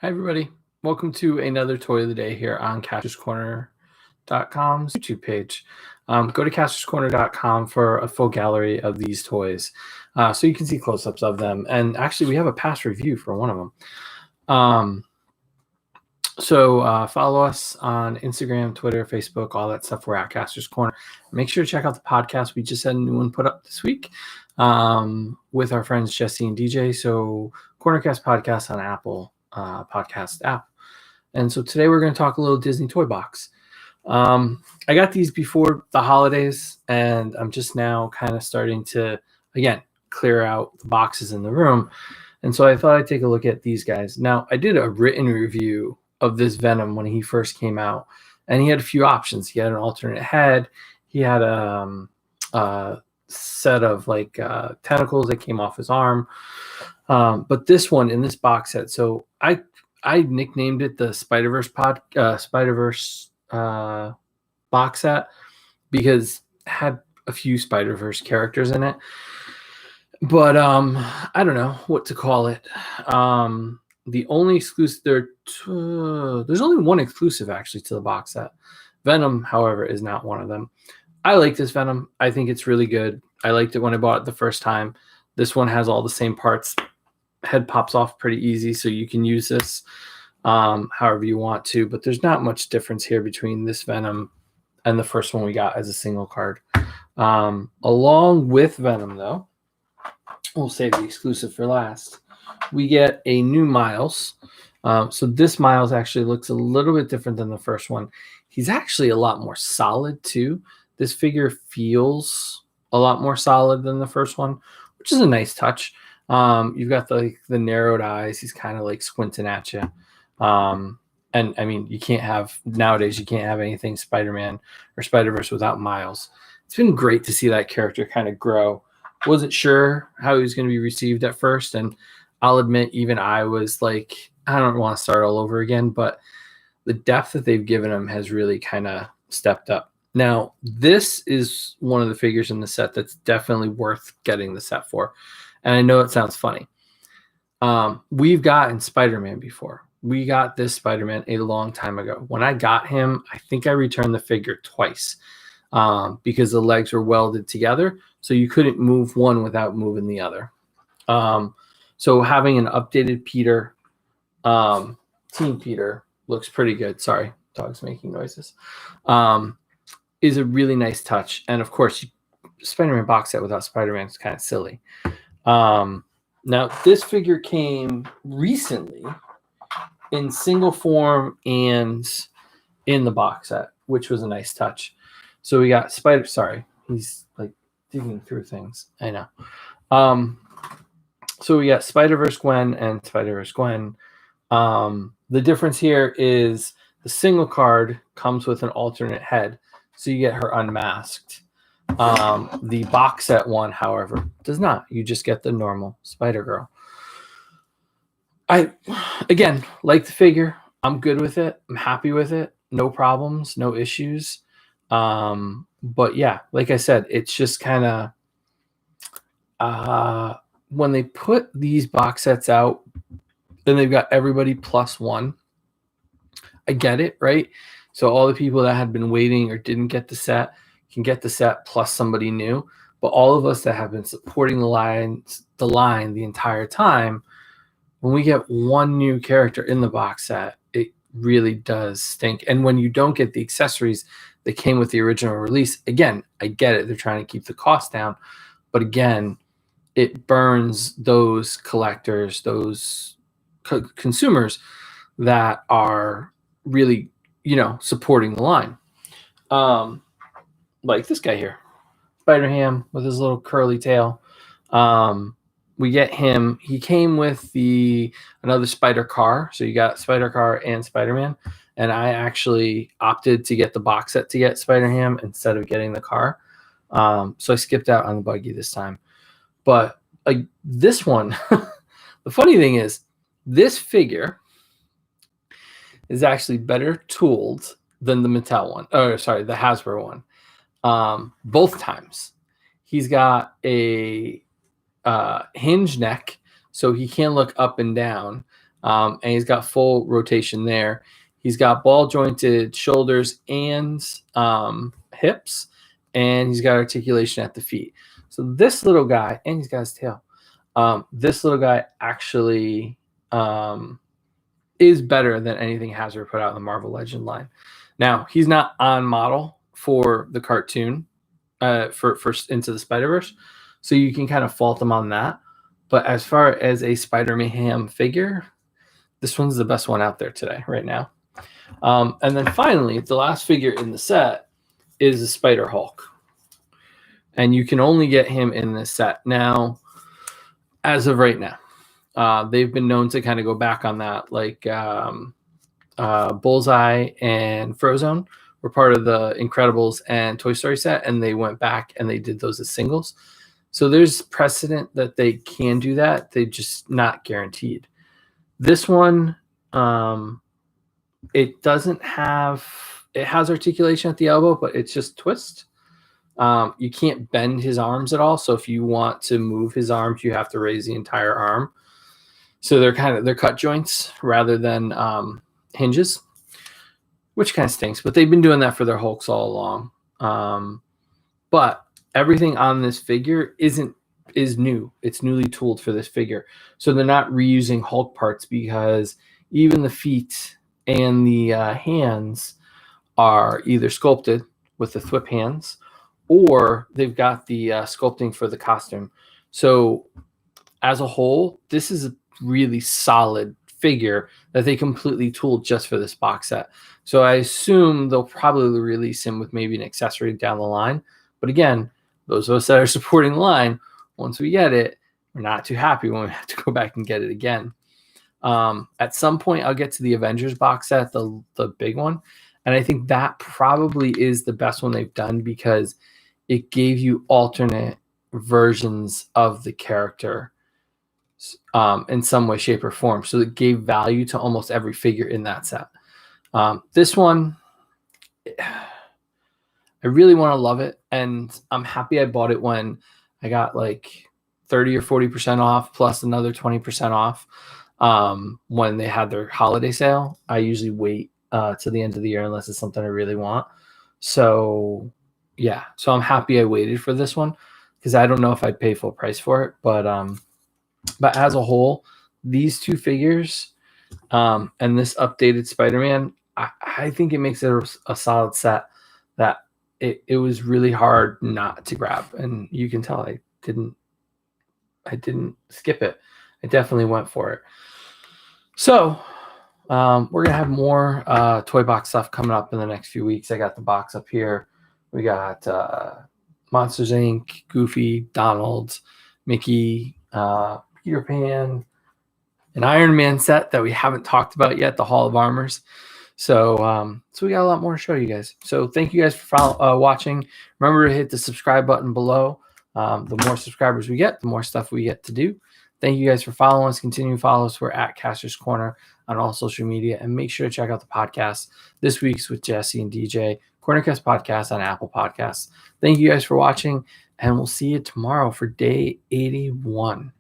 Hi, everybody. Welcome to another Toy of the Day here on Castor'sCorner.com's YouTube page. Go to Castor'sCorner.com for a full gallery of these toys so you can see close-ups of them. And actually, we have a past review for one of them. So follow us on Instagram, Twitter, Facebook, all that stuff. We're at Kastor's Corner. Make sure to check out the podcast. We just had a new one put up this week with our friends Jesse and DJ. So Cornercast Podcast on Apple podcast app. And so today we're going to talk a little Disney toy box. I got these before the holidays, and I'm just now kind of starting to, again, clear out the boxes in the room. And so I thought I'd take a look at these guys. Now, I did a written review of this Venom when he first came out, and he had a few options. He had an alternate head. He had a set of like tentacles that came off his arm. But this one in this box set, so I nicknamed it the Spider-Verse box set because it had a few Spider-Verse characters in it. But I don't know what to call it. The only exclusive there's only one exclusive actually to the box set. Venom, however, is not one of them. I like this Venom. I think it's really good. I liked it when I bought it the first time. This one has all the same parts. Head pops off pretty easy, so you can use this however you want to. But there's not much difference here between this Venom and the first one we got as a single card. Along with Venom, though, we'll save the exclusive for last. We get a new Miles. So this Miles actually looks a little bit different than the first one. He's actually a lot more solid, too. This figure feels a lot more solid than the first one, which is a nice touch. You've got the narrowed eyes. He's kind of like squinting at you. And I mean, nowadays you can't have anything Spider-Man or Spider-Verse without Miles. It's been great to see that character kind of grow. Wasn't sure how he was going to be received at first. And I'll admit, even I was like, I don't want to start all over again, but the depth that they've given him has really kind of stepped up. Now, this is one of the figures in the set that's definitely worth getting the set for. And I know it sounds funny. We've gotten Spider-Man before. We got this Spider-Man a long time ago. When I got him, I think I returned the figure twice because the legs were welded together. So you couldn't move one without moving the other. So having an updated Peter, Team Peter, looks pretty good. Sorry, dog's making noises. Is a really nice touch. And of course, Spider-Man box set without Spider-Man is kind of silly. Now, this figure came recently in single form and in the box set, which was a nice touch. So we got sorry, he's like digging through things. I know. So we got Spider-Verse-Gwen and Spider-Verse-Gwen. The difference here is the single card comes with an alternate head, so you get her unmasked. The box set one, however, does not. You just get the normal Spider-Girl. I, again, like the figure. I'm good with it. I'm happy with it. No problems, no issues. But yeah, like I said, it's just kind of when they put these box sets out, then they've got everybody plus one. I get it, right? So all the people that had been waiting or didn't get the set can get the set plus somebody new. But all of us that have been supporting the line the entire time, when we get one new character in the box set, it really does stink. And when you don't get the accessories that came with the original release, again, I get it. They're trying to keep the cost down. But again, it burns those collectors, those consumers that are really, supporting the line. Like this guy here, SpiderHam with his little curly tail. We get him. He came with another Spider car. So you got Spider car and Spider-Man. And I actually opted to get the box set to get SpiderHam instead of getting the car. So I skipped out on the buggy this time. But this one, the funny thing is, this figure is actually better tooled than the Mattel one. Oh, sorry, the Hasbro one. Both times. He's got a hinge neck, so he can look up and down. And he's got full rotation there. He's got ball jointed shoulders and hips, and he's got articulation at the feet. So this little guy, and he's got his tail. This little guy actually is better than anything Hasbro put out in the Marvel Legend line. Now, he's not on model for the cartoon for Into the Spider-Verse, so you can kind of fault him on that. But as far as a SpiderHam figure, this one's the best one out there today, right now. And then finally, the last figure in the set is a SpiderHulk. And you can only get him in this set. Now, as of right now, they've been known to kind of go back on that. Like Bullseye and Frozone were part of the Incredibles and Toy Story set, and they went back and they did those as singles. So there's precedent that they can do that. They're just not guaranteed. This one, it doesn't have, it has articulation at the elbow, but it's just twist. You can't bend his arms at all. So if you want to move his arms, you have to raise the entire arm. So they're cut joints rather than hinges, which kind of stinks, but they've been doing that for their Hulks all along. But everything on this figure is new. It's newly tooled for this figure. So they're not reusing Hulk parts, because even the feet and the hands are either sculpted with the thwip hands, or they've got the sculpting for the costume. So as a whole, this is a really solid figure that they completely tooled just for this box set. So I assume they'll probably release him with maybe an accessory down the line. But again, those of us that are supporting the line, once we get it, we're not too happy when we have to go back and get it again. At some point, I'll get to the Avengers box set, the big one. And I think that probably is the best one they've done, because it gave you alternate versions of the character in some way, shape, or form. So it gave value to almost every figure in that set. This one, I really want to love it. And I'm happy I bought it when I got like 30 or 40% off plus another 20% off when they had their holiday sale. I usually wait to the end of the year unless it's something I really want. So yeah, so I'm happy I waited for this one, because I don't know if I'd pay full price for it. But as a whole, these two figures and this updated Spider-Man, I think it makes it a solid set that it was really hard not to grab. And you can tell I didn't skip it. I definitely went for it. So we're going to have more toy box stuff coming up in the next few weeks. I got the box up here. We got Monsters, Inc., Goofy, Donald, Mickey, Peter Pan, an Iron Man set that we haven't talked about yet, the Hall of Armors. So we got a lot more to show you guys. So thank you guys for watching. Remember to hit the subscribe button below. The more subscribers we get, the more stuff we get to do. Thank you guys for following us. Continue to follow us. We're at Kastor's Corner on all social media. And make sure to check out the podcast this week's with Jesse and DJ, Cornercast Podcast on Apple Podcasts. Thank you guys for watching, and we'll see you tomorrow for day 81.